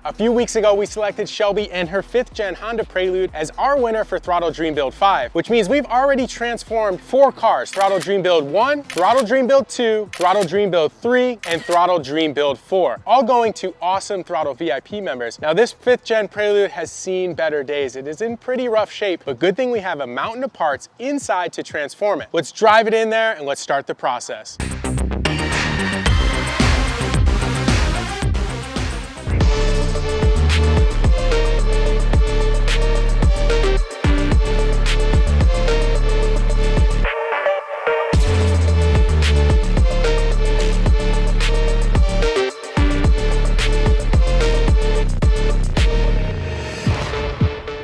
A few weeks ago, we selected Shelby and her 5th gen Honda Prelude as our winner for Throttle Dream Build 5, which means we've already transformed 4 cars: Throttle Dream Build 1, Throttle Dream Build 2, Throttle Dream Build 3, and Throttle Dream Build 4, all going to awesome Throttle VIP members. Now this 5th gen Prelude has seen better days. It is in pretty rough shape, but good thing we have a mountain of parts inside to transform it. Let's drive it in there and let's start the process.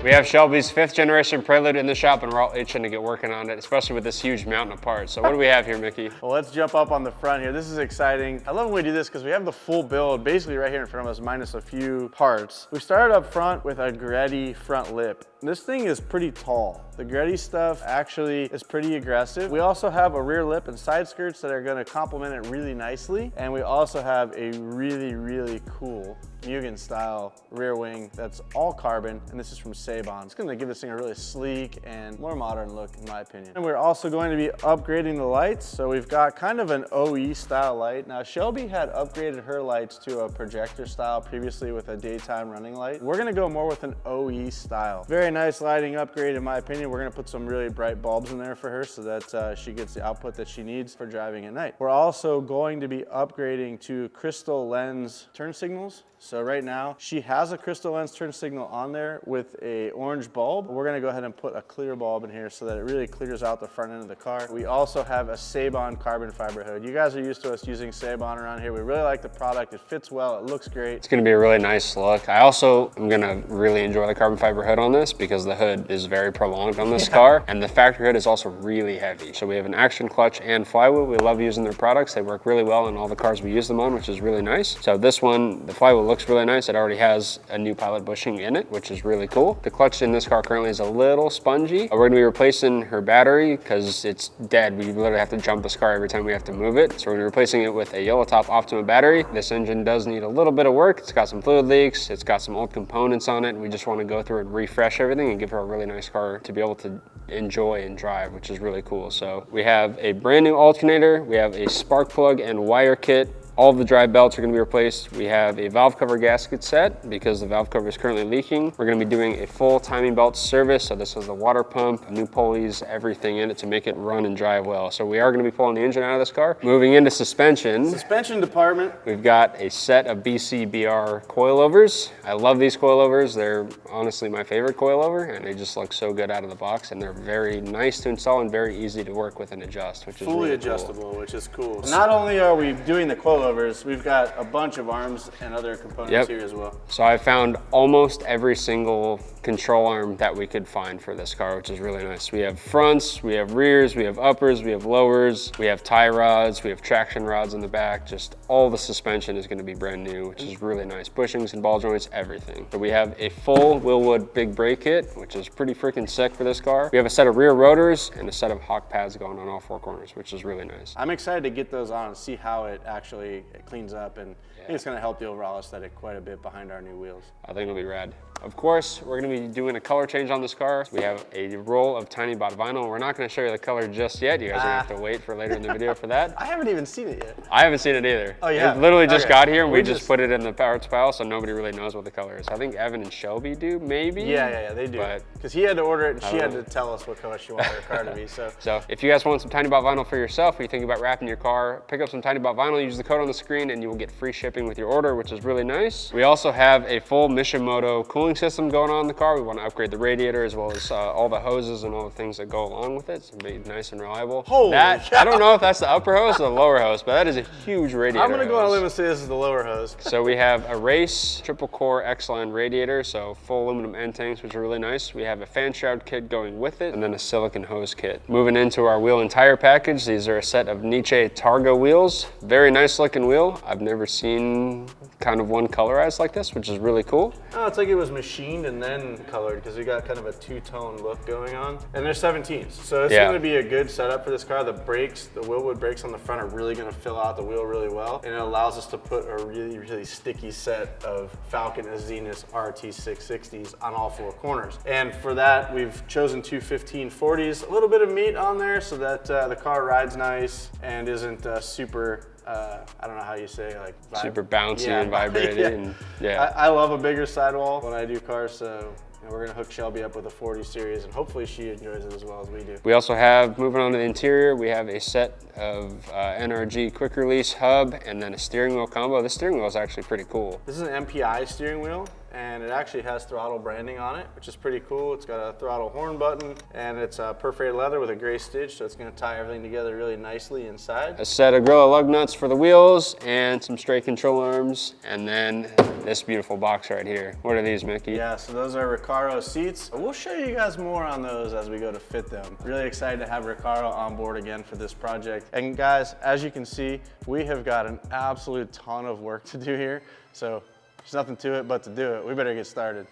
We have Shelby's 5th generation Prelude in the shop and we're all itching to get working on it, especially with this huge mountain of parts. So what do we have here, Mickey? Well, let's jump up on the front here. This is exciting. I love when we do this because we have the full build basically right here in front of us minus a few parts. We started up front with a Greddy front lip. This thing is pretty tall. The Greddy stuff actually is pretty aggressive. We also have a rear lip and side skirts that are gonna complement it really nicely. And we also have a really, really cool Mugen style rear wing that's all carbon, and this is from Sabon. It's gonna give this thing a really sleek and more modern look in my opinion. And we're also going to be upgrading the lights. So we've got kind of an OE style light. Now Shelby had upgraded her lights to a projector style previously with a daytime running light. We're gonna go more with an OE style. Very nice lighting upgrade in my opinion. We're gonna put some really bright bulbs in there for her so that she gets the output that she needs for driving at night. We're also going to be upgrading to crystal lens turn signals. So right now, she has a crystal lens turn signal on there with a orange bulb. We're gonna go ahead and put a clear bulb in here so that it really clears out the front end of the car. We also have a Sabon carbon fiber hood. You guys are used to us using Sabon around here. We really like the product. It fits well, it looks great. It's gonna be a really nice look. I also am gonna really enjoy the carbon fiber hood on this because the hood is very prolonged on this car, and the factory hood is also really heavy. So we have an action clutch and flywheel. We love using their products. They work really well in all the cars we use them on, which is really nice. So this one, the flywheel looks really nice. It already has a new pilot bushing in it, which is really cool. The clutch in this car currently is a little spongy. We're gonna be replacing her battery because it's dead. We literally have to jump this car every time we have to move it. So we're gonna be replacing it with a Yellow Top Optima battery. This engine does need a little bit of work. It's got some fluid leaks. It's got some old components on it. We just wanna go through and refresh everything and give her a really nice car to be able to enjoy and drive, which is really cool. So we have a brand new alternator. We have a spark plug and wire kit. All of the drive belts are going to be replaced. We have a valve cover gasket set because the valve cover is currently leaking. We're going to be doing a full timing belt service. So this is the water pump, new pulleys, everything in it to make it run and drive well. So we are going to be pulling the engine out of this car. Moving into suspension. Suspension department. We've got a set of BCBR coilovers. I love these coilovers. They're honestly my favorite coilover, and they just look so good out of the box, and they're very nice to install and very easy to work with and adjust, which is fully really adjustable, cool. which is cool. Not only are we doing the coilovers, we've got a bunch of arms and other components here as well. So I found almost every single control arm that we could find for this car, which is really nice. We have fronts, we have rears, we have uppers, we have lowers, we have tie rods, we have traction rods in the back. Just all the suspension is going to be brand new, which is really nice. Bushings and ball joints, everything. So we have a full Willwood big brake kit, which is pretty freaking sick for this car. We have a set of rear rotors and a set of hawk pads going on all 4 corners, which is really nice. I'm excited to get those on and see how it actually cleans up, and I think it's going to help the overall aesthetic quite a bit behind our new wheels. I think it'll be rad. Of course, we're going to be doing a color change on this car. We have a roll of Tiny Bot vinyl. We're not going to show you the color just yet. You guys are going to have to wait for later in the video for that. I haven't even seen it yet. I haven't seen it either. Oh yeah. It literally just got here and we just put it in the parts pile, so nobody really knows what the color is. I think Evan and Shelby do, maybe? Yeah, they do. Because he had to order it and she had to tell us what color she wanted her car to be. So if you guys want some Tiny Bot vinyl for yourself, or you think about wrapping your car, pick up some Tiny Bot vinyl, use the code on the screen, and you will get free shipping with your order, which is really nice. We also have a full Mishimoto cooling system going on in the car. We want to upgrade the radiator as well as all the hoses and all the things that go along with it. So be nice and reliable. Holy I don't know if that's the upper hose or the lower hose, but that is a huge radiator. I'm gonna go on a limb and say this is the lower hose. So we have a race triple core X-Line radiator, so full aluminum end tanks, which are really nice. We have a fan shroud kit going with it, and then a silicone hose kit. Moving into our wheel and tire package, these are a set of Nietzsche Targa wheels. Very nice looking wheel. I've never seen in kind of one colorized like this, which is really cool. Oh, it's like it was machined and then colored because we got kind of a two-tone look going on. And they're 17s, so it's going to be a good setup for this car. The brakes, the Willwood brakes on the front are really going to fill out the wheel really well, and it allows us to put a really, really sticky set of Falcon Azenis RT660s on all four corners. And for that, we've chosen two 1540s, a little bit of meat on there so that the car rides nice and isn't super, I don't know how you say, like super bouncy and vibrating. I love a bigger sidewall when I do cars, so we're gonna hook Shelby up with a 40 series and hopefully she enjoys it as well as we do. We also have, moving on to the interior, we have a set of NRG quick release hub and then a steering wheel combo. This steering wheel is actually pretty cool. This is an MPI steering wheel, and it actually has throttle branding on it, which is pretty cool. It's got a throttle horn button, and it's perforated leather with a gray stitch, so it's gonna tie everything together really nicely inside. A set of Gorilla lug nuts for the wheels, and some straight control arms, and then this beautiful box right here. What are these, Mickey? Yeah, so those are Recaro seats. We'll show you guys more on those as we go to fit them. Really excited to have Recaro on board again for this project. And guys, as you can see, we have got an absolute ton of work to do here, so there's nothing to it but to do it. We better get started.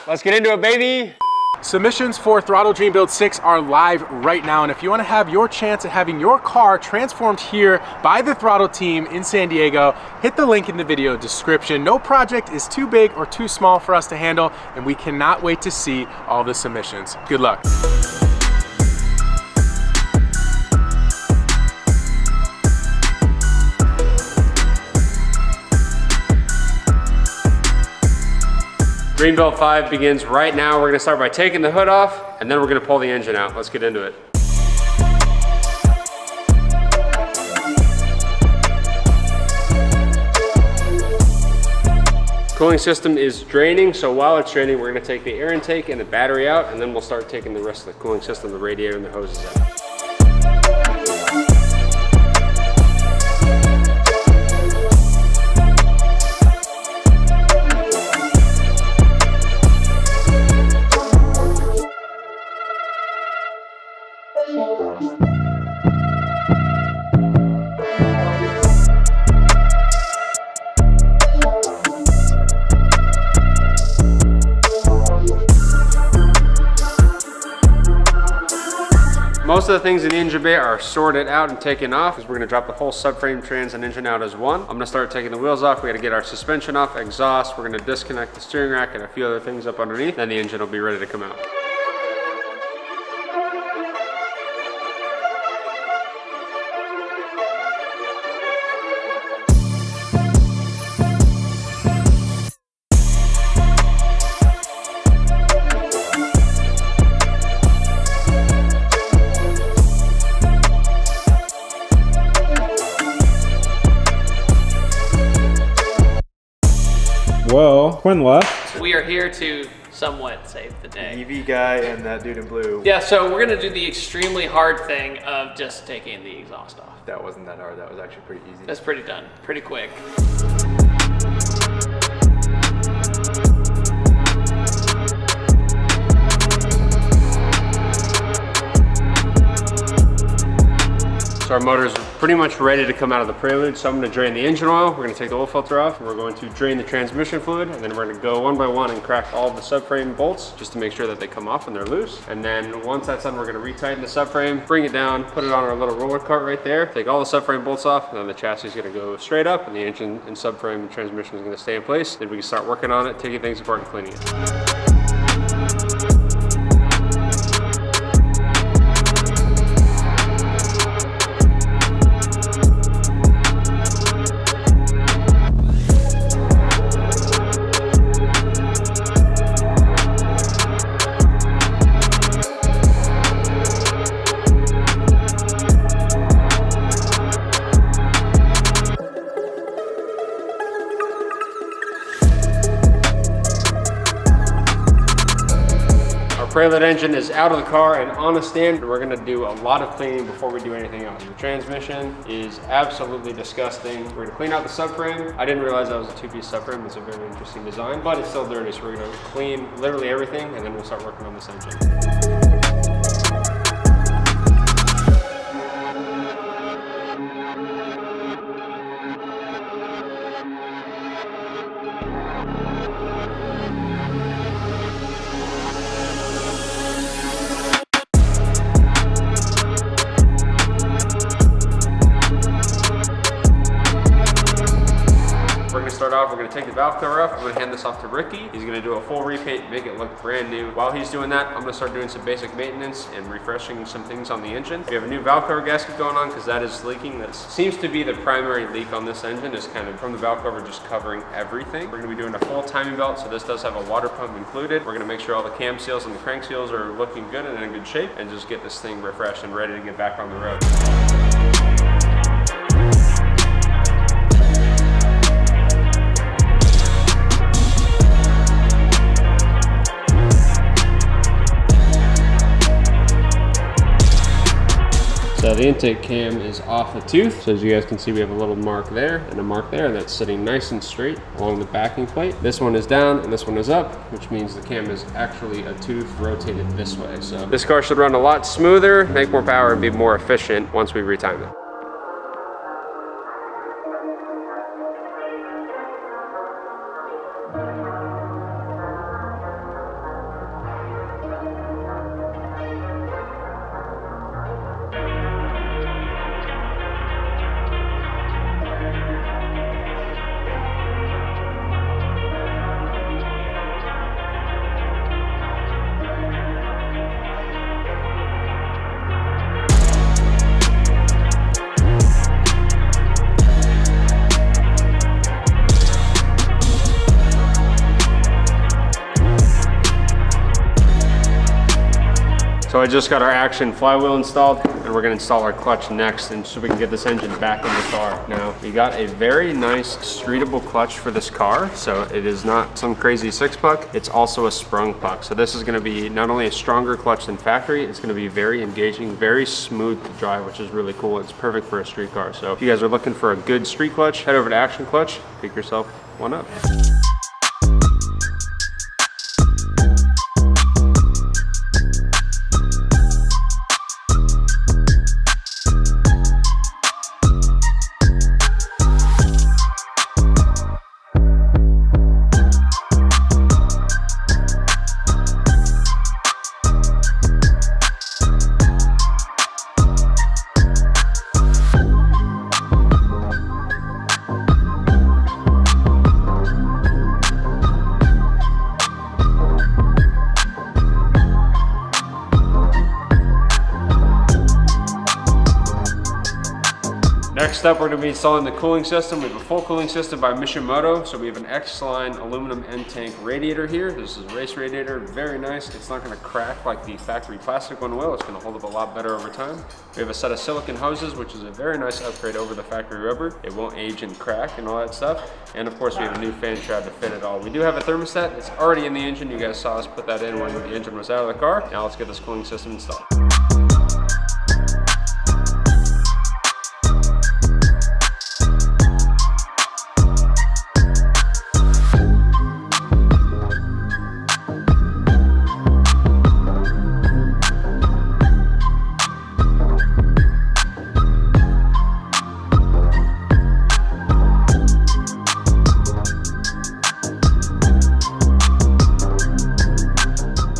Let's get into it, baby. Submissions for Throttle Dream Build 6 are live right now, and if you want to have your chance at having your car transformed here by the Throttle team in San Diego, hit the link in the video description. No project is too big or too small for us to handle, and we cannot wait to see all the submissions. Good luck. Dream Build 5 begins right now. We're gonna start by taking the hood off, and then we're gonna pull the engine out. Let's get into it. Cooling system is draining, so while it's draining, we're gonna take the air intake and the battery out, and then we'll start taking the rest of the cooling system, the radiator and the hoses out. Most of the things in the engine bay are sorted out and taken off because we're going to drop the whole subframe, trans, and engine out as one. I'm going to start taking the wheels off. We got to get our suspension off, exhaust. We're going to disconnect the steering rack and a few other things up underneath. Then the engine will be ready to come out. Well, Quinn left. We are here to somewhat save the day. EV guy and that dude in blue. Yeah, so we're gonna do the extremely hard thing of just taking the exhaust off. That wasn't that hard. That was actually pretty easy. That's pretty done, pretty quick. So our motor is pretty much ready to come out of the Prelude. So I'm going to drain the engine oil. We're going to take the oil filter off, and we're going to drain the transmission fluid, and then we're going to go one by one and crack all of the subframe bolts just to make sure that they come off and they're loose. And then once that's done, we're going to retighten the subframe, bring it down, put it on our little roller cart right there, take all the subframe bolts off, and then the chassis is going to go straight up, and the engine and subframe and transmission is going to stay in place. Then we can start working on it, taking things apart and cleaning it. Prelude engine is out of the car and on a stand. We're gonna do a lot of cleaning before we do anything else. The transmission is absolutely disgusting. We're gonna clean out the subframe. I didn't realize that was a two-piece subframe. It's a very interesting design, but it's still dirty, so we're gonna clean literally everything, and then we'll start working on this engine. valve cover off, I'm gonna hand this off to Ricky. He's gonna do a full repaint, make it look brand new. While he's doing that, I'm gonna start doing some basic maintenance and refreshing some things on the engine. We have a new valve cover gasket going on because that is leaking. That seems to be the primary leak on this engine, is kind of from the valve cover just covering everything. We're gonna be doing a full timing belt, so this does have a water pump included. We're gonna make sure all the cam seals and the crank seals are looking good and in good shape, and just get this thing refreshed and ready to get back on the road. So the intake cam is off a tooth. So as you guys can see, we have a little mark there and a mark there, and that's sitting nice and straight along the backing plate. This one is down and this one is up, which means the cam is actually a tooth rotated this way. So this car should run a lot smoother, make more power, and be more efficient once we retime it. So I just got our action flywheel installed, and we're gonna install our clutch next, and so we can get this engine back in the car. Now, we got a very nice streetable clutch for this car, so it is not some crazy 6-puck, it's also a sprung puck. So this is gonna be not only a stronger clutch than factory, it's gonna be very engaging, very smooth to drive, which is really cool. It's perfect for a street car. So if you guys are looking for a good street clutch, head over to Action Clutch, pick yourself one up. Next up, we're going to be installing the cooling system. We have a full cooling system by Mishimoto. So we have an X-Line aluminum end tank radiator here. This is a race radiator, very nice. It's not going to crack like the factory plastic one will. It's going to hold up a lot better over time. We have a set of silicone hoses, which is a very nice upgrade over the factory rubber. It won't age and crack and all that stuff. And of course, we have a new fan shroud to fit it all. We do have a thermostat. It's already in the engine. You guys saw us put that in when the engine was out of the car. Now let's get this cooling system installed.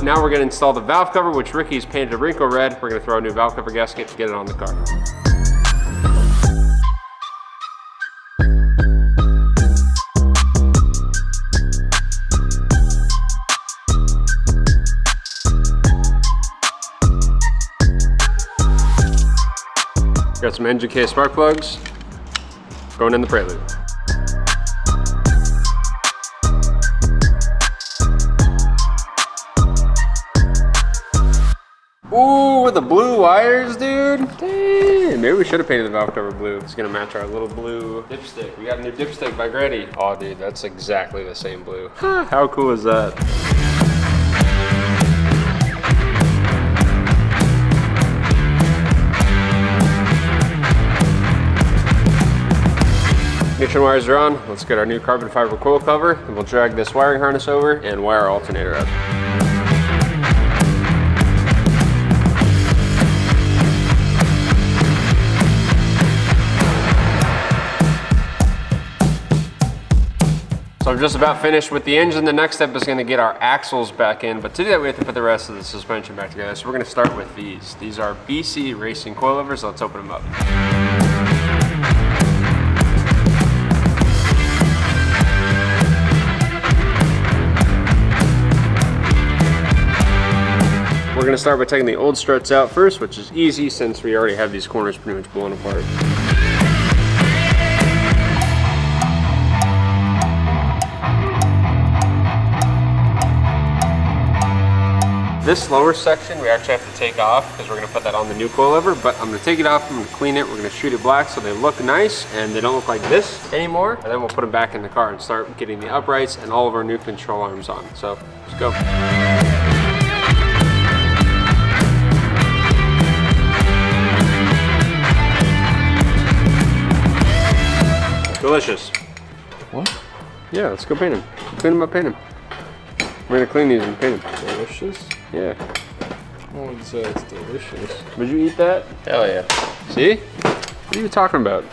Now we're going to install the valve cover, which Ricky's painted a wrinkle red. We're going to throw a new valve cover gasket to get it on the car. Got some engine case spark plugs going in the Prelude. Ooh, with the blue wires, dude. Dang, maybe we should have painted the valve cover blue. It's gonna match our little blue dipstick. We got a new dipstick by Grady. Oh, dude, that's exactly the same blue. How cool is that? Ignition wires are on. Let's get our new carbon fiber coil cover, and we'll drag this wiring harness over and wire our alternator up. So I'm just about finished with the engine. The next step is going to get our axles back in, but to do that we have to put the rest of the suspension back together. So we're going to start with these. These are BC Racing coilovers. Let's open them up. We're gonna start by taking the old struts out first, which is easy since we already have these corners pretty much blown apart. This lower section we actually have to take off because we're gonna put that on the new coilover, but I'm gonna take it off, I'm gonna clean it, we're gonna shoot it black so they look nice and they don't look like this anymore. And then we'll put them back in the car and start getting the uprights and all of our new control arms on. So let's go. Delicious. What? Yeah, let's go paint them. Clean them up, paint them. We're gonna clean these and paint them. Delicious? Yeah. Oh, it's delicious. Would you eat that? Hell yeah. See? What are you talking about?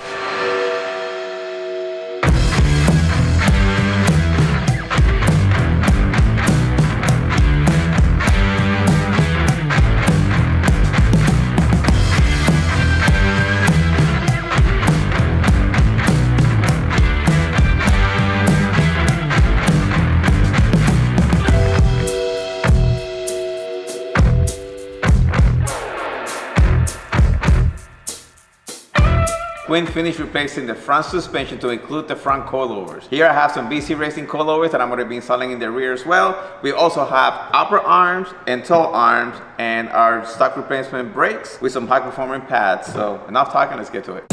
Quinn finished replacing the front suspension to include the front coilovers. Here I have some BC Racing coilovers that I'm going to be installing in the rear as well. We also have upper arms and toe arms and our stock replacement brakes with some high performing pads. So enough talking, let's get to it.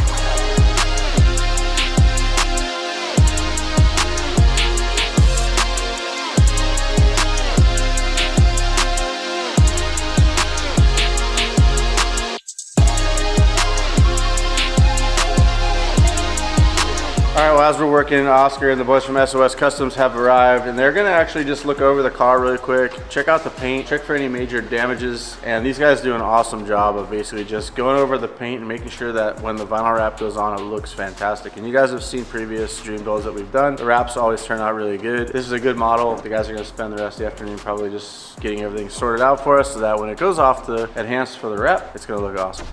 All right, well, as we're working, Oscar and the boys from SOS Customs have arrived, and they're gonna actually just look over the car really quick, check out the paint, check for any major damages, and these guys do an awesome job of basically just going over the paint and making sure that when the vinyl wrap goes on, it looks fantastic. And you guys have seen previous dream builds that we've done. The wraps always turn out really good. This is a good model. The guys are gonna spend the rest of the afternoon probably just getting everything sorted out for us so that when it goes off the enhance for the wrap, it's gonna look awesome.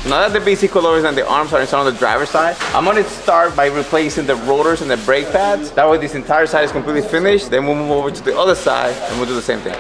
Now that the BC coilovers and the arms are installed on the driver's side, I'm going to start by replacing the rotors and the brake pads. That way this entire side is completely finished. Then we'll move over to the other side and we'll do the same thing.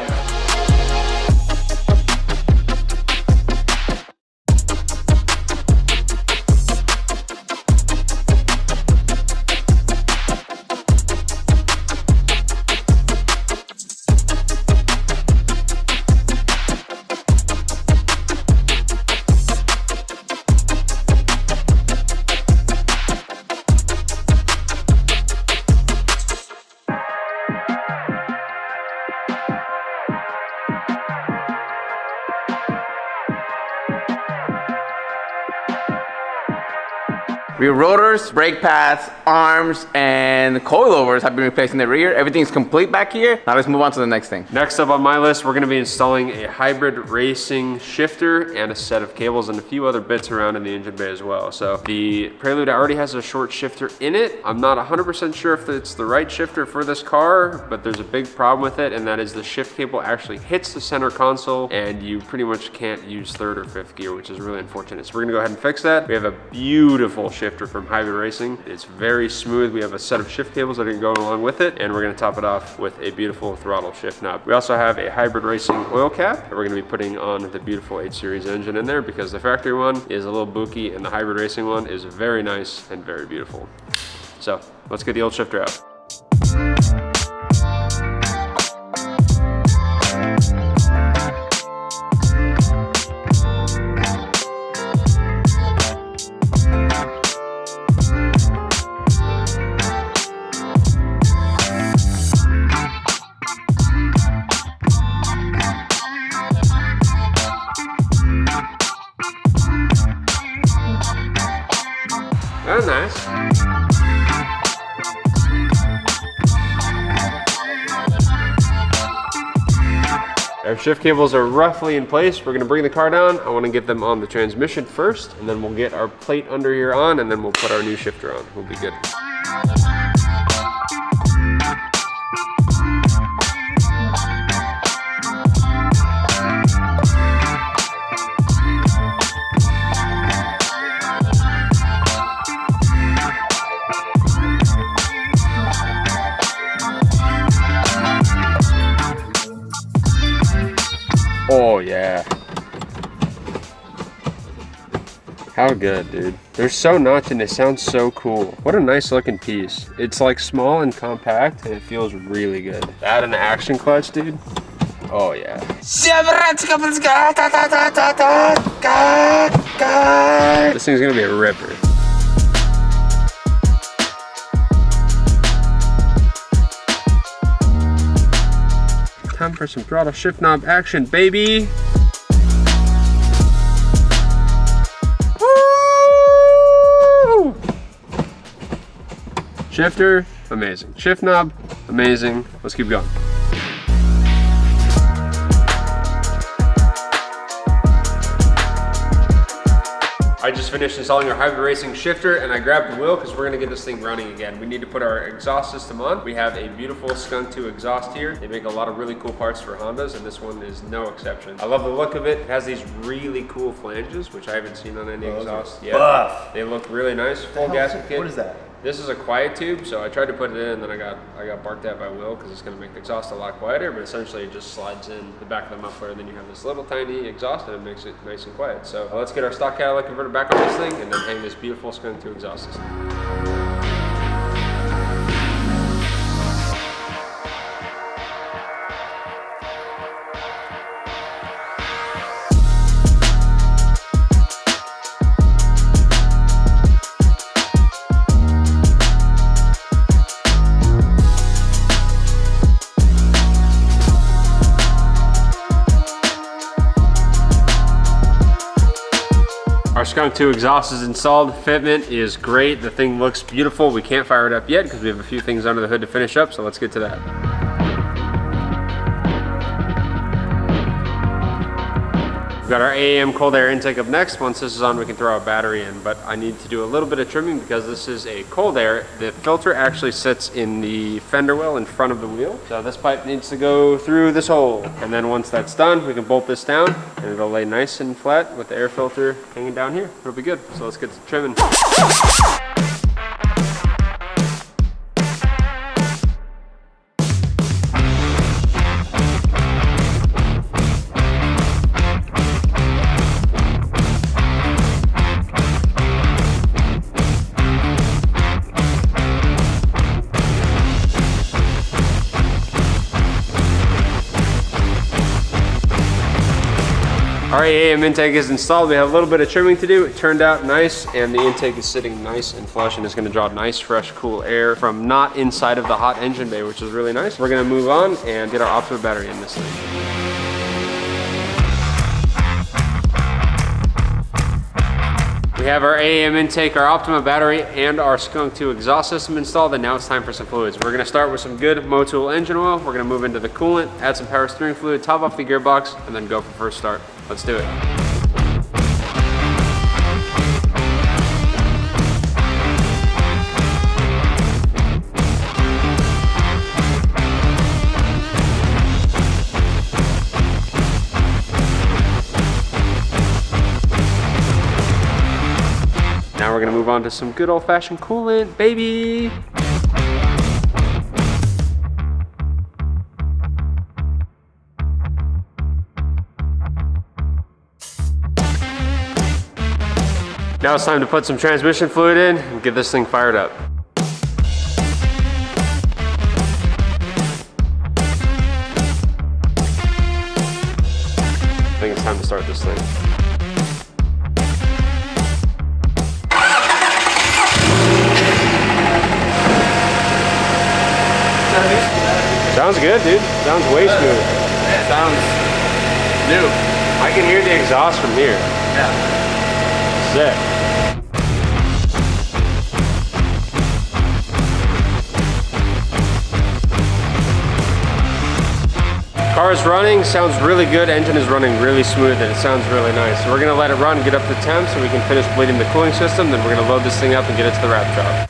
Rear rotors, brake pads, arms, and coilovers have been replaced in the rear. Everything's complete back here. Now let's move on to the next thing. Next up on my list, we're gonna be installing a hybrid racing shifter and a set of cables and a few other bits around in the engine bay as well. So the Prelude already has a short shifter in it. I'm not 100% sure if it's the right shifter for this car, but there's a big problem with it, and that is the shift cable actually hits the center console and you pretty much can't use third or fifth gear, which is really unfortunate. So we're gonna go ahead and fix that. We have a beautiful shifter from Hybrid Racing. It's very smooth. We have a set of shift cables that are going along with it, and we're gonna top it off with a beautiful throttle shift knob. We also have a Hybrid Racing oil cap that we're gonna be putting on the beautiful 8 Series engine in there because the factory one is a little booky and the Hybrid Racing one is very nice and very beautiful. So let's get the old shifter out. That's nice. Our shift cables are roughly in place. We're gonna bring the car down. I wanna get them on the transmission first, and then we'll get our plate under here on, and then we'll put our new shifter on. We'll be good. Oh yeah. How good, dude. They're so notched and they sound so cool. What a nice looking piece. It's like small and compact and it feels really good. That and the action clutch, dude. Oh yeah. This thing's gonna be a ripper. Time for some throttle shift knob action, baby. Woo! Shifter, amazing. Shift knob, amazing. Let's keep going. I just finished installing our hybrid racing shifter and I grabbed the wheel because we're gonna get this thing running again. We need to put our exhaust system on. We have a beautiful Skunk 2 exhaust here. They make a lot of really cool parts for Hondas and this one is no exception. I love the look of it. It has these really cool flanges, which I haven't seen on any exhaust yet. Buff. They look really nice. Full gasket kit. What is that? This is a quiet tube, so I tried to put it in and then I got barked at by Will because it's gonna make the exhaust a lot quieter, but essentially it just slides in the back of the muffler and then you have this little tiny exhaust and it makes it nice and quiet. So let's get our stock Cadillac converter back on this thing and then hang this beautiful Skunk 2 exhaust system. Our Skunk 2 exhaust is installed. Fitment is great. The thing looks beautiful. We can't fire it up yet because we have a few things under the hood to finish up, so let's get to that. We've got our AAM cold air intake up next. Once this is on, we can throw our battery in, but I need to do a little bit of trimming because this is a cold air. The filter actually sits in the fender well in front of the wheel. So this pipe needs to go through this hole. And then once that's done, we can bolt this down and it'll lay nice and flat with the air filter hanging down here. It'll be good. So let's get to trimming. Our AAM intake is installed. We have a little bit of trimming to do. It turned out nice and the intake is sitting nice and flush and it's gonna draw nice, fresh, cool air from not inside of the hot engine bay, which is really nice. We're gonna move on and get our Optima battery in this thing. We have our AAM intake, our Optima battery, and our Skunk 2 exhaust system installed, and now it's time for some fluids. We're gonna start with some good Motul engine oil. We're gonna move into the coolant, add some power steering fluid, top off the gearbox, and then go for first start. Let's do it. Now we're gonna move on to some good old-fashioned coolant, baby. Now it's time to put some transmission fluid in and get this thing fired up. I think it's time to start this thing. Sounds good, dude. Sounds way smooth. Sounds new. I can hear the exhaust from here. Yeah. Sick. Car is running, sounds really good. Engine is running really smooth and it sounds really nice. So we're gonna let it run, get up to temp so we can finish bleeding the cooling system. Then we're gonna load this thing up and get it to the wrap shop.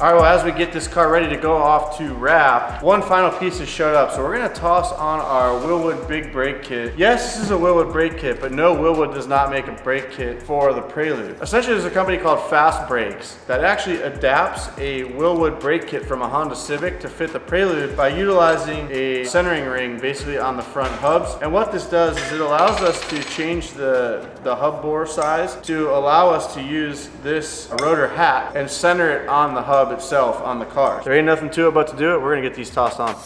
All right, well, as we get this car ready to go off to wrap, one final piece has showed up. So we're gonna toss on our Wilwood big brake kit. Yes, this is a Wilwood brake kit, but no, Wilwood does not make a brake kit for the Prelude. Essentially, there's a company called Fast Brakes that actually adapts a Wilwood brake kit from a Honda Civic to fit the Prelude by utilizing a centering ring basically on the front hubs. And what this does is it allows us to change the hub bore size to allow us to use this rotor hat and center it on the hub itself on the car. There ain't nothing to it but to do it. We're gonna get these tossed on.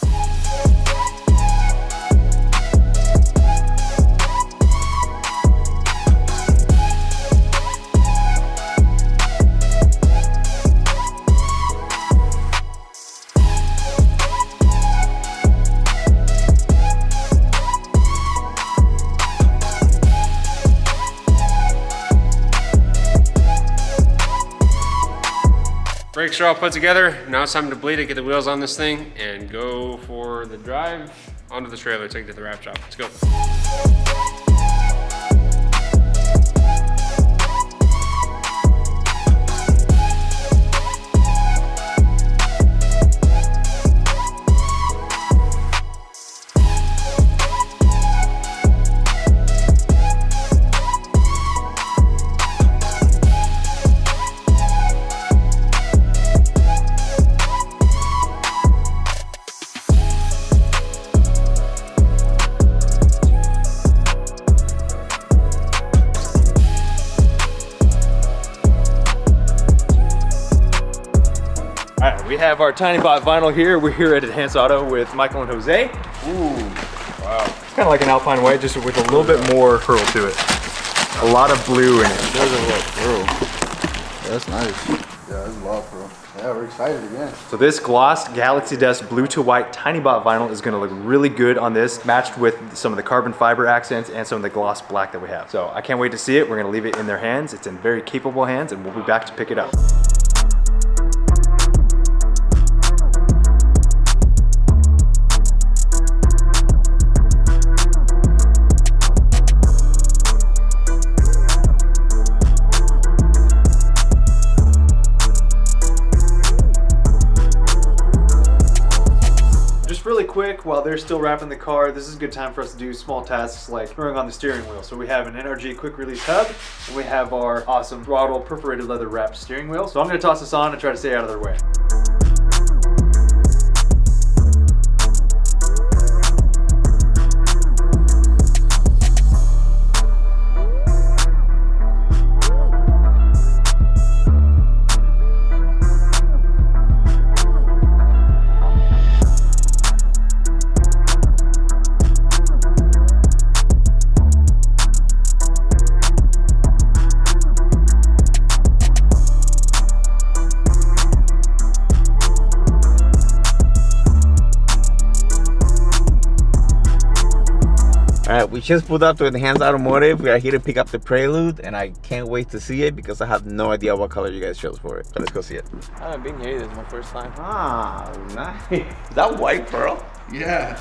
Brakes are all put together. Now it's time to bleed it, get the wheels on this thing, and go for the drive onto the trailer, take it to the wrap shop. Let's go. We have our Tiny Bot vinyl here. We're here at Enhanced Auto with Michael and Jose. Ooh, wow. It's kind of like an Alpine White, just with a little bit more curl to it. A lot of blue in it. It does a lot of curl. Yeah, that's nice. Yeah, that's a lot of curl. Yeah, we're excited again. So this gloss Galaxy Dust blue to white Tiny Bot vinyl is gonna look really good on this, matched with some of the carbon fiber accents and some of the gloss black that we have. So I can't wait to see it. We're gonna leave it in their hands. It's in very capable hands, and we'll be back to pick it up. Really quick, while they're still wrapping the car, this is a good time for us to do small tasks like throwing on the steering wheel. So we have an NRG quick release hub, and we have our awesome throttle perforated leather wrapped steering wheel. So I'm gonna toss this on and try to stay out of their way. All right, we just pulled up to Enhanced Automotive. We are here to pick up the Prelude, and I can't wait to see it because I have no idea what color you guys chose for it. So let's go see it. I haven't been here. This is my first time. Ah, nice. Is that white pearl? Yeah.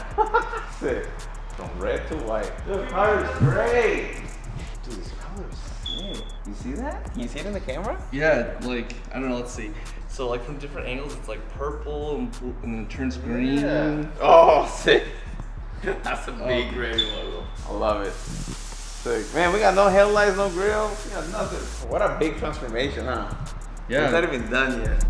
Sick. From red to white. This car is great. Dude, this color is sick. You see that? Can you see it in the camera? Yeah, like, I don't know, let's see. So like from different angles, it's like purple and, blue, and then it turns green. Yeah. Oh, sick. That's a big gray logo. I love it. Sick. Man, we got no headlights, no grill. We got nothing. What a big transformation, huh? Yeah. It's not even done yet.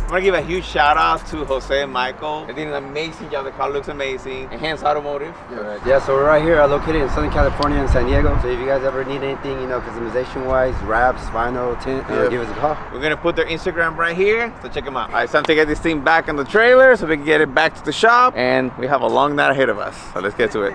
I want to give a huge shout out to Jose and Michael. They did an amazing job. The car looks amazing. Enhanced Automotive. Yeah, so we're right here located in Southern California in San Diego. So if you guys ever need anything, you know, customization wise, wraps, vinyl, tint, give us a call. We're going to put their Instagram right here, so check them out. All right, it's time to get this thing back on the trailer so we can get it back to the shop. And we have a long night ahead of us. So let's get to it.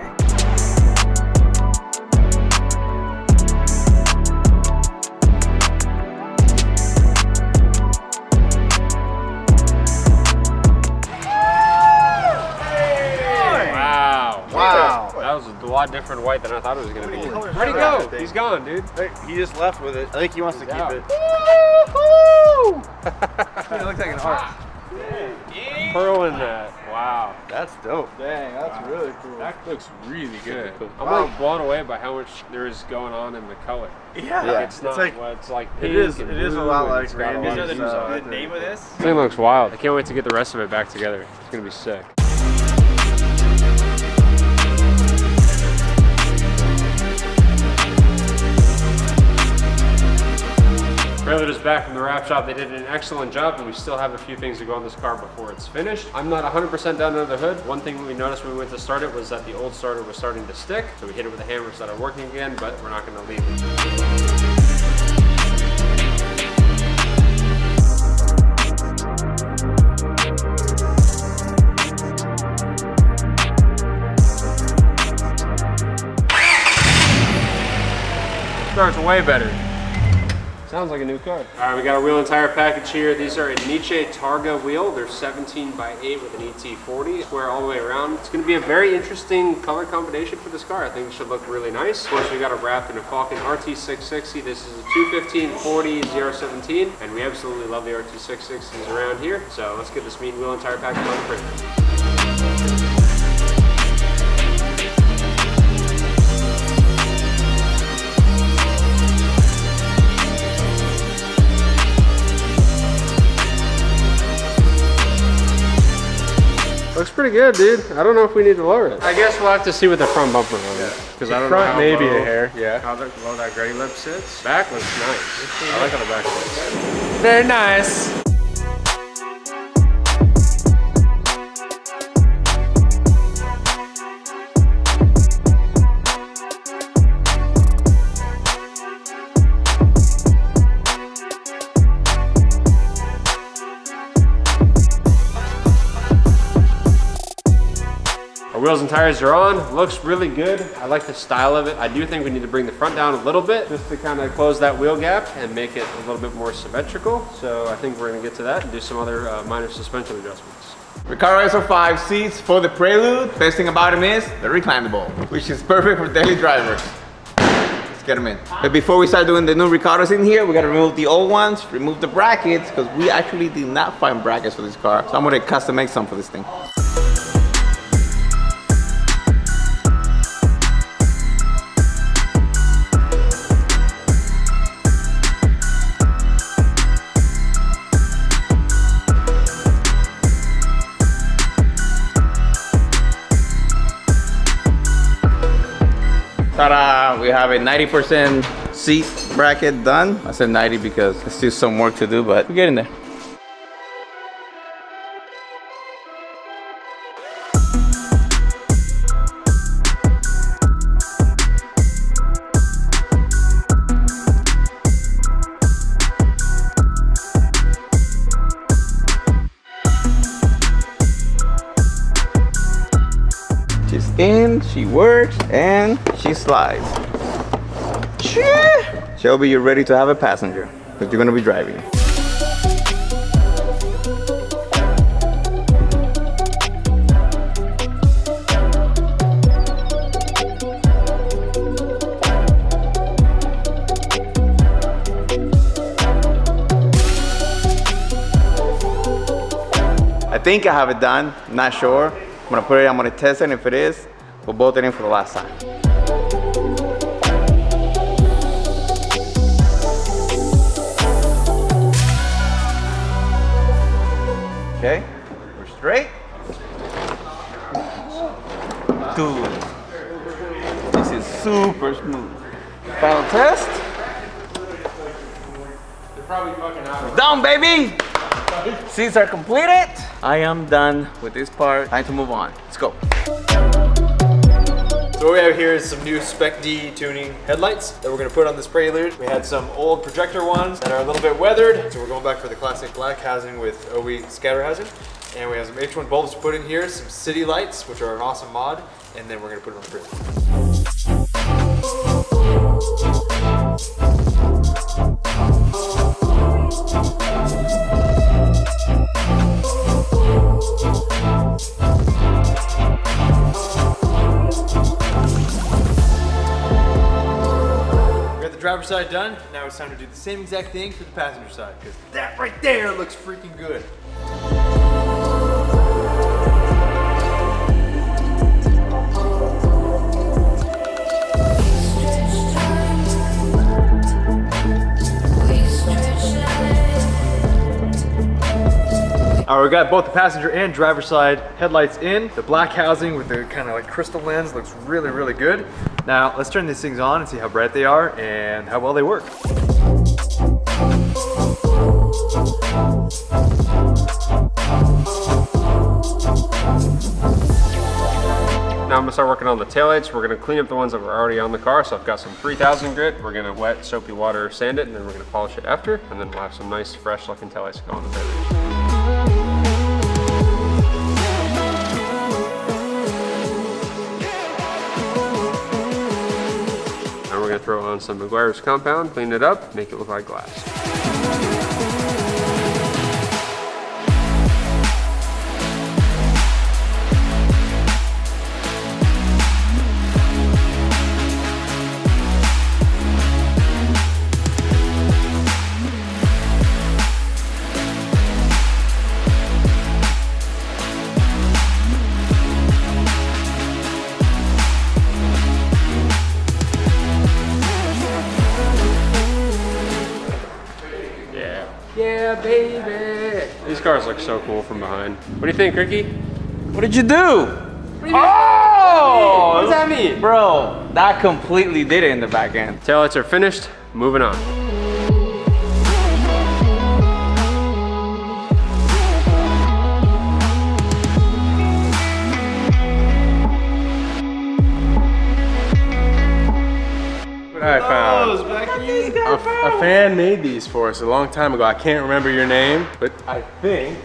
A lot different white than I thought it was gonna be. Where'd he go? He's gone, dude. He just left with it. I think he wants to keep it. It looks like an arch. Pearl in that. Wow. Wow. That's dope. Dang, that's really cool. That looks really good. I'm Wow. like blown away by how much there is going on in the color. Yeah. Like, it's not like, what it's like. it is pink it and is a blue, lot and like it's got a lot Randy's. of The name of this? This thing looks wild. I can't wait to get the rest of it back together. It's gonna be sick. Prelude is back from the wrap shop. They did an excellent job, and we still have a few things to go on this car before it's finished. I'm not 100% done under the hood. One thing we noticed when we went to start it was that the old starter was starting to stick. So we hit it with a hammer to start it working again, but we're not gonna leave it. Starts way better. Sounds like a new car. All right, we got our wheel and tire package here. These are a Nietzsche Targa wheel. They're 17x8 with an ET40, square all the way around. It's gonna be a very interesting color combination for this car. I think it should look really nice. Of course, we got it wrapped in a Falcon RT660. This is a 215/40/017, and we absolutely love the RT660s around here. So let's get this mean wheel and tire package on the print. Looks pretty good, dude. I don't know if we need to lower it. I guess we'll have to see with the front bumper on it. Because I don't know front how maybe low, a hair. Yeah. How low that gray lip sits. Back looks nice. I like how the back sits. Very nice. Our wheels and tires are on. Looks really good. I like the style of it. I do think we need to bring the front down a little bit just to kind of close that wheel gap and make it a little bit more symmetrical. So I think we're gonna get to that and do some other minor suspension adjustments. Recaro SR5 seats for the Prelude. Best thing about them is they're reclinable, which is perfect for daily drivers. Let's get them in. But before we start doing the new Recaros in here, we gotta remove the old ones, remove the brackets, because we actually did not find brackets for this car. So I'm gonna custom make some for this thing. Ta-da! We have a 90% seat bracket done. I said 90 because there's still some work to do, but we're getting there. She's in, she works, and she slides. Shelby, you're ready to have a passenger, because you're gonna be driving. I think I have it done, not sure. I'm gonna put it, I'm gonna test it, and if it is, we'll bolt it in for the last time. Okay, we're straight. Dude, this is super smooth. Final test. They're probably fucking out. Done, baby! Seats are completed. I am done with this part. Time to move on. Let's go. So what we have here is some new Spec D tuning headlights that we're gonna put on this Prelude. We had some old projector ones that are a little bit weathered, so we're going back for the classic black housing with OE scatter housing. And we have some H1 bulbs to put in here, some city lights, which are an awesome mod, and then we're gonna put it on the Prelude. Driver's side done. Now it's time to do the same exact thing for the passenger side, because that right there looks freaking good. All right, we got both the passenger and driver side headlights in. The black housing with the kind of like crystal lens looks really, really good. Now let's turn these things on and see how bright they are and how well they work. Now I'm gonna start working on the taillights. We're gonna clean up the ones that were already on the car. So I've got some 3000 grit. We're gonna wet soapy water, sand it, and then we're gonna polish it after. And then we'll have some nice fresh looking taillights to go on the Prelude. Now we're gonna throw on some McGuire's compound, clean it up, make it look like glass. Yeah, baby. These cars look so cool from behind. What do you think, Ricky? What did you do? Oh! What does that mean? Bro, that completely did it in the back end. Taillights are finished, moving on. I found a fan made these for us a long time ago. I can't remember your name, but I think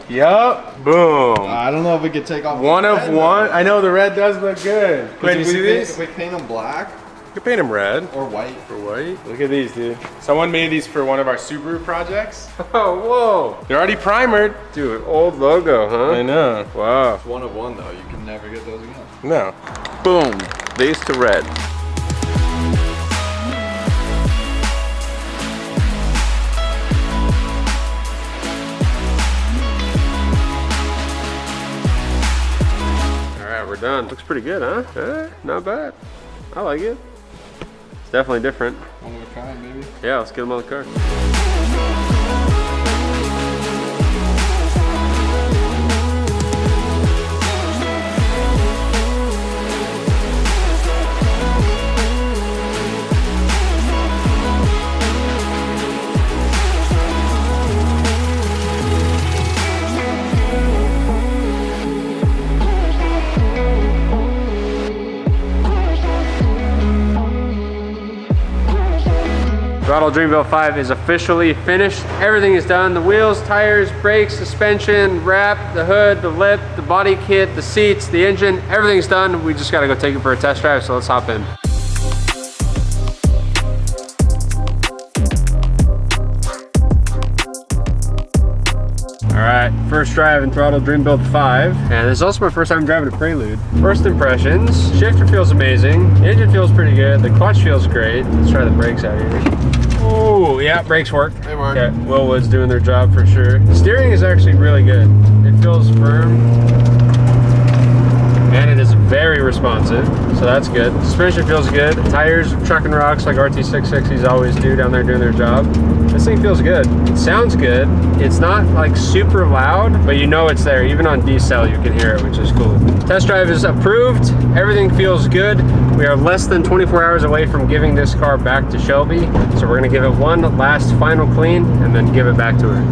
yup, boom. I don't know if we could take off one the of red, one. though. I know the red does look good. Wait, you see these? If we paint them black You can paint them red or white. or white. Look at these, dude. Someone made these for one of our Subaru projects. Oh, whoa. They're already primered. Dude, old logo, huh? I know. Wow. It's one of one though. You can never get those again. No. Boom. These to red. We're done. Looks pretty good, huh? Not bad. I like it. It's definitely different. One of a kind, maybe. Yeah, let's get them on the car. Throttle Dreamville 5 is officially finished. Everything is done. The wheels, tires, brakes, suspension, wrap, the hood, the lip, the body kit, the seats, the engine, everything's done. We just gotta go take it for a test drive, so let's hop in. All right, first drive in Throttle Dreambuild 5, and this is also my first time driving a Prelude. First impressions, shifter feels amazing, the engine feels pretty good, the clutch feels great. Let's try the brakes out here. Oh, yeah, brakes work. They work. Okay, Willwood's doing their job for sure. The steering is actually really good. It feels firm, and it is very responsive, so that's good. Suspension feels good. Tires trucking rocks like RT660s always do down there doing their job. This thing feels good. It sounds good. It's not like super loud, but you know it's there. Even on decel you can hear it, which is cool. Test drive is approved. Everything feels good. We are less than 24 hours away from giving this car back to Shelby, so we're gonna give it one last final clean and then give it back to her.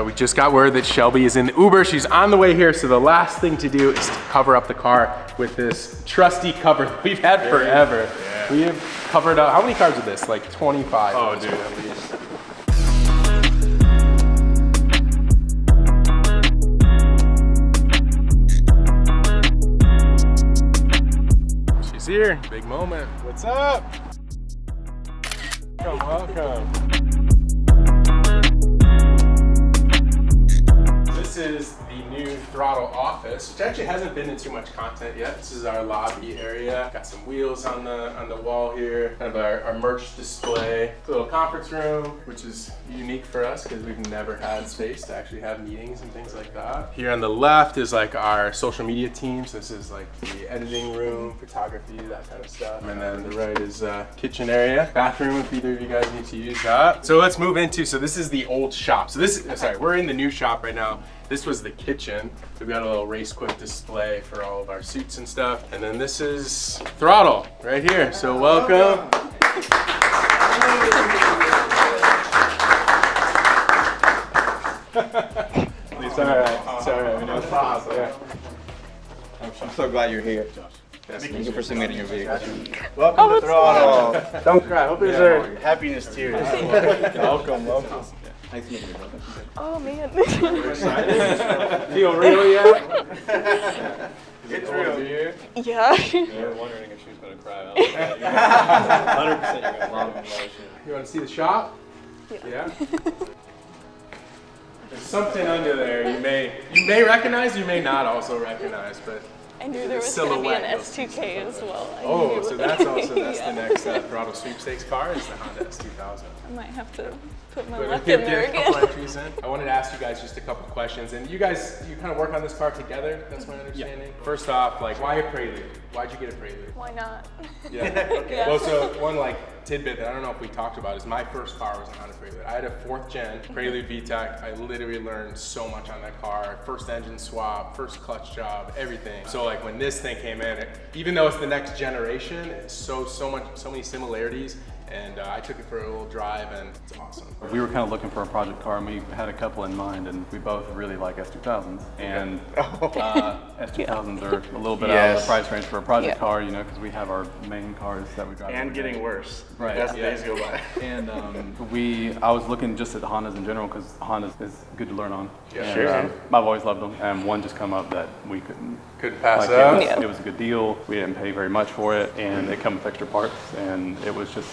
We just got word that Shelby is in the Uber. She's on the way here, so the last thing to do is to cover up the car with this trusty cover that we've had forever. Yeah. We have covered up, how many cars with this? Like 25. Oh, dude, at least. She's here, big moment. What's up? Welcome. this is the new Throttle office, which actually hasn't been in too much content yet. This is our lobby area. Got some wheels on the wall here. Kind of our merch display. It's a little conference room, which is unique for us because we've never had space to actually have meetings and things like that. Here on the left is like our social media team. So this is like the editing room, photography, that kind of stuff. And then the right is kitchen area, bathroom if either of you guys need to use that. So let's move into, so this is the old shop. So this, sorry, we're in the new shop right now. This was the kitchen. We've got a little race quick display for all of our suits and stuff. And then this is Throttle right here. So welcome. It's all right. It's all right. We know it's awesome. Yeah. I'm so glad you're here. Thank you for submitting your video. Welcome to Throttle. Don't cry. Hope these are happiness tears. Welcome. Nice meeting you, brother. Oh man. Feel real yet? It's real. Yeah. You're wondering if she was going to cry. 100% you're going to love emotion. You want to see the shop? Yeah. There's something under there you may recognize, you may not also recognize, but I knew there was going to be an S2K as well. oh, so that's the next Throttle sweepstakes car is the Honda S2000. I might have to put my But luck get in there a couple again. entries in. I wanted to ask you guys just a couple questions, and you guys, you kind of work on this car together. That's my understanding. First off, like, why a Prelude? Why'd you get a Prelude? Why not? Yeah. Yeah. Well, so one like tidbit that I don't know if we talked about is my first car was a Honda Prelude. I had a 4th gen Prelude VTEC. I literally learned so much on that car. First engine swap, first clutch job, everything. So like when this thing came in, even though it's the next generation, it's so many similarities. And I took it for a little drive, and it's awesome. We were kind of looking for a project car, and we had a couple in mind, and we both really like S2000s. And S2000s are a little bit out of the price range for a project car, you know, because we have our main cars that we drive. And getting worse. Right. As the days go by. And I was looking just at the Hondas in general, because Hondas is good to learn on. Yeah, and, sure. I've always loved them, and one just come up that we couldn't pass like, up. It was a good deal. We didn't pay very much for it, and it comes with extra parts, and it was just.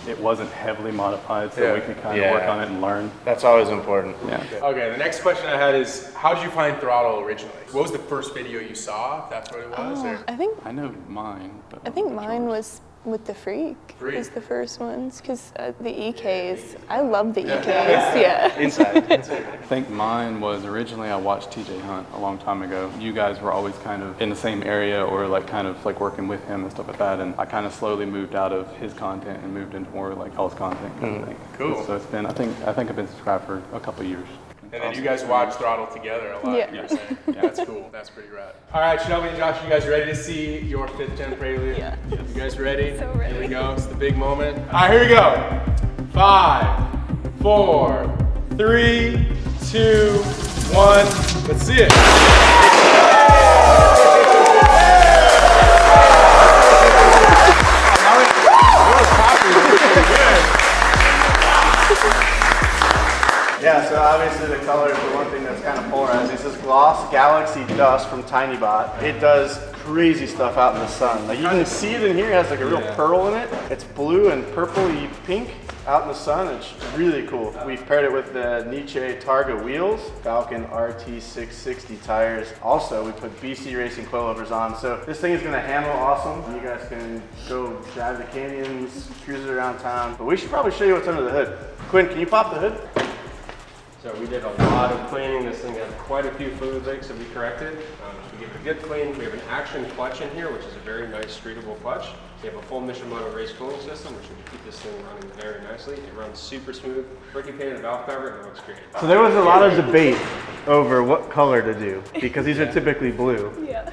It wasn't heavily modified, so we could kind of work on it and learn. That's always important. Yeah. Okay, the next question I had is, how did you find Throttle originally? What was the first video you saw, if that's what it was? Or? I know mine, but I think mine was with the Freak. Was the first ones, because the EKs, I love the EKs, yeah. Inside. I think mine was originally I watched TJ Hunt a long time ago. You guys were always kind of in the same area or like kind of like working with him and stuff like that, and I kind of slowly moved out of his content and moved into more like Hall's content kind of thing. Cool. So it's been, I think I've been subscribed for a couple of years. And then you guys watch Throttle together a lot, you were saying. Yeah, that's cool. That's pretty rad. All right, Shelby and Josh, you guys ready to see your 5th gen Prelude? Yeah. You guys ready? So ready. Here we go. It's the big moment. All right, here we go. 5, 4, 3, 2, 1. Let's see it. Yeah, so obviously the color is the one thing that's kind of polarized. This is Gloss Galaxy Dust from TinyBot. It does crazy stuff out in the sun. Like you can see it in here, it has like a real pearl in it. It's blue and purpley pink out in the sun. It's really cool. We've paired it with the Nietzsche Targa wheels, Falcon RT660 tires. Also, we put BC Racing coilovers on. So this thing is gonna handle awesome. You guys can go drive the canyons, cruise it around town. But we should probably show you what's under the hood. Quinn, can you pop the hood? So we did a lot of cleaning. This thing has quite a few fluid leaks that we corrected. We give it a good clean. We have an action clutch in here, which is a very nice streetable clutch. We have a full Mishimoto race cooling system, which will keep this thing running very nicely. It runs super smooth. Ricky painted valve cover, and it looks great. So there was a lot of debate over what color to do, because these are typically blue. Yeah.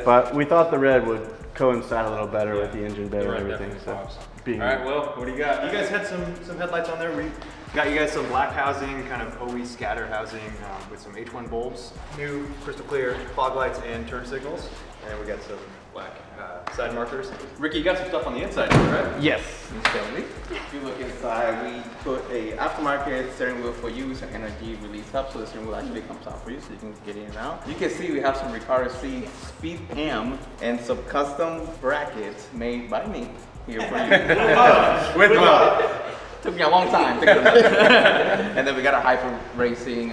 But we thought the red would coincide a little better with the engine bay and everything. So All being right, Will, what do you got? You guys had some headlights on there. We got you guys some black housing, kind of OE scatter housing with some H1 bulbs, new crystal clear fog lights and turn signals, and we got some black side markers. Ricky, you got some stuff on the inside, right? yes. If you look inside, we put a aftermarket steering wheel for you, some energy release hub, so the steering wheel actually comes out for you, so you can get in and out. You can see we have some Ricardo speed cam and some custom brackets made by me here for you. With love. Took me a long time. And then we got a Hyper Racing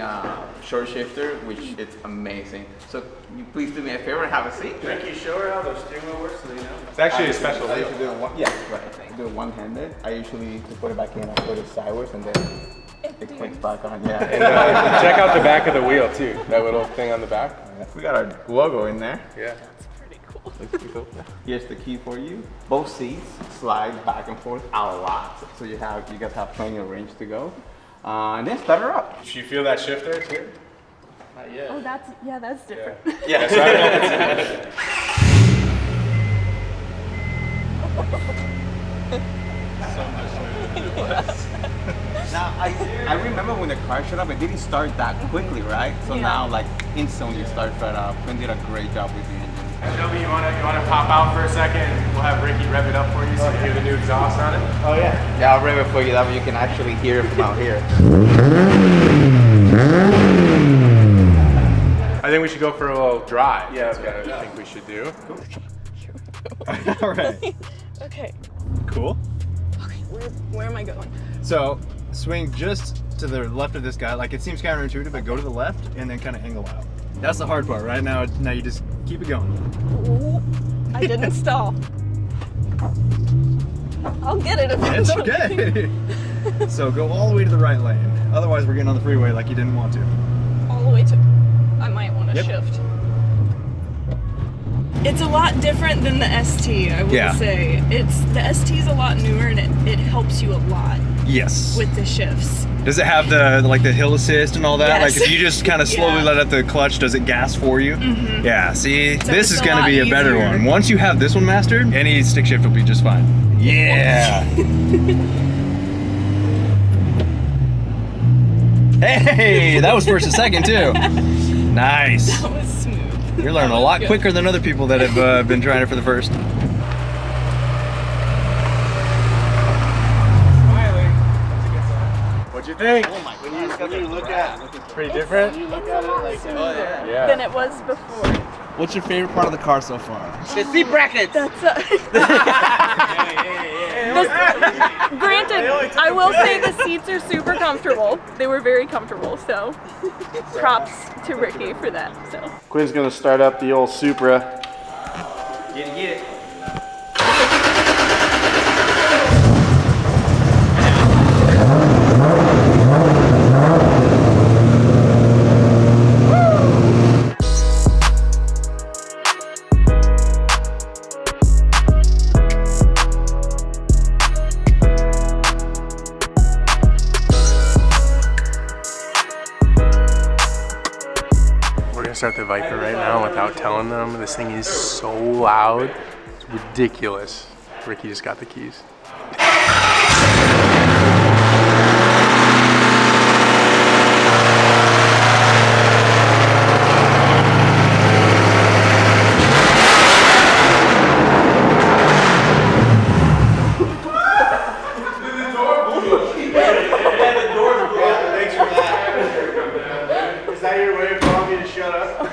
short shifter, which is amazing. So can you please do me a favor and have a seat? Ricky, show her how the steering wheel works so they know. It's actually a special I wheel. usually do it right. Do it one-handed. I usually to put it back in, I put it sideways and then it clicks back on. Yeah. And, check out the back of the wheel too. That little thing on the back. We got our logo in there. Yeah. Looks pretty cool. Here's the key for you. Both seats slide back and forth a lot, so you guys have plenty of range to go. And then start her up. Do you feel that shifter too? Not yet. Oh, that's different. Yeah. So I don't know if it's Now, I remember when the car showed up, it didn't start that quickly, right? So now, like, instantly it starts right up. Quinn did a great job with the engine. Shelby, you wanna pop out for a second? We'll have Ricky rev it up for you so you hear the new exhaust on it. Oh yeah. Yeah, I'll rev it for you. That way you can actually hear it from out here. I think we should go for a little drive. Yeah, That's okay. what I think we should do. All right. Okay. Cool. Okay. Where am I going? So swing just to the left of this guy. Like it seems counterintuitive, but go to the left and then kind of angle out. That's the hard part, right? Now you just keep it going. Ooh, I didn't stall. I'll get it It's eventually. okay. So go all the way to the right lane. Otherwise, we're getting on the freeway like you didn't want to. All the way to. I might want to shift. It's a lot different than the ST, I will say. The ST is a lot newer and it helps you a lot. Yes. With the shifts. Does it have the hill assist and all that? Yes. Like if you just kind of slowly let out the clutch, does it gas for you? Mm-hmm. Yeah. See, So this it's is a going to lot be a better easier. one. Once you have this one mastered, any stick shift will be just fine. Yeah. Hey, that was first and second too. Nice. That was smooth. You're learning a lot quicker than other people that have been trying it for the first. What'd you think? Oh my goodness. When you look at it, Pretty different? when you look at it like Yeah. Than it was before. What's your favorite part of the car so far? The seat brackets. That's granted, I will say the seats are super comfortable. They were very comfortable, so props to Ricky for that. So Quinn's gonna start up the old Supra. Get it. We're gonna start the Viper right now without telling them. This thing is so loud. It's ridiculous. Ricky just got the keys. Is that your way of telling me to shut up?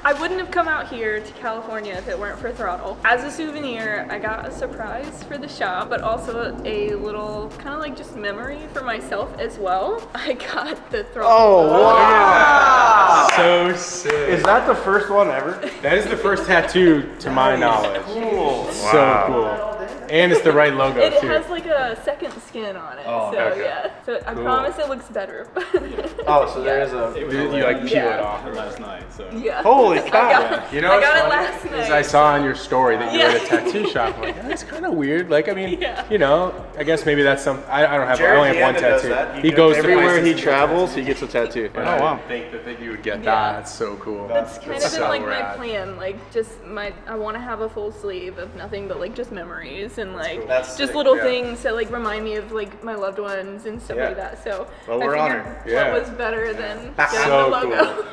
I wouldn't have come out here to California if it weren't for Throttle. As a souvenir, I got a surprise for the shop, but also a little kind of like just memory for myself as well. I got the Throttle. Oh wow! So sick. Is that the first one ever? That is the first tattoo to my knowledge. Cool. So cool. And it's the right logo It too. has like a second skin on it, so okay. yeah. So I promise it looks better. Oh, so there is a. You like peel it off. Last night, so. Yeah. Holy I cow! got, You know I what's got it funny? last Is night. I saw on your story that you were at a Yeah. tattoo shop. I'm like, that's kind of weird. Like, I mean, Yeah. you know, I guess maybe that's some. I don't have. I only have one Does tattoo. that. He goes to everywhere places he to get travels. He gets a tattoo. tattoos. Oh wow! I didn't think that you would get Yeah. that. That's so cool. That's kind of so been like my rad. plan, like just I want to have a full sleeve of nothing but like just memories and like That's just sick, little yeah. things that like remind me of like my loved ones and stuff Yeah. like that. So Well, I we're figured honored. Yeah. what was better than getting So the logo.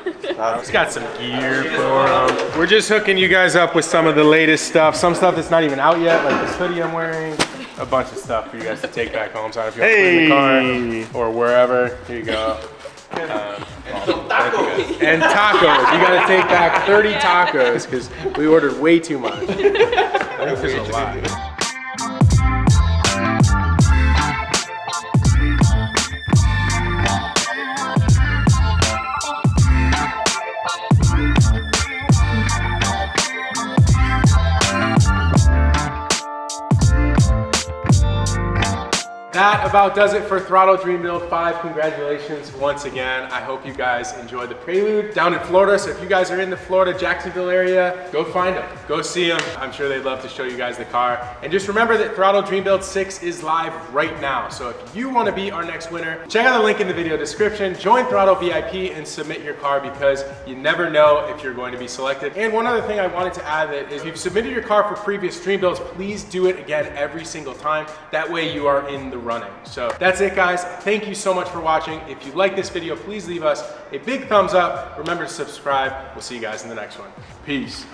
It's got some gear for 'em. We're just hooking you guys up with some of the latest stuff. Some stuff that's not even out yet, like this hoodie I'm wearing. A bunch of stuff for you guys to take back home. So if you want to put it in the car or wherever, here you go. And tacos. You gotta take back 30 tacos because we ordered way too much. I think there's a lot. that about does it for Throttle Dream Build 5. Congratulations once again. I hope you guys enjoyed the Prelude down in Florida. So if you guys are in the Florida, Jacksonville area, go find them, go see them. I'm sure they'd love to show you guys the car. And just remember that Throttle Dream Build 6 is live right now. So if you want to be our next winner, check out the link in the video description, join Throttle VIP and submit your car, because you never know if you're going to be selected. And one other thing I wanted to add that is, if you've submitted your car for previous Dream Builds, please do it again every single time. That way you are in the running. So that's it, guys. Thank you so much for watching. If you like this video, please leave us a big thumbs up. Remember to subscribe. We'll see you guys in the next one. Peace.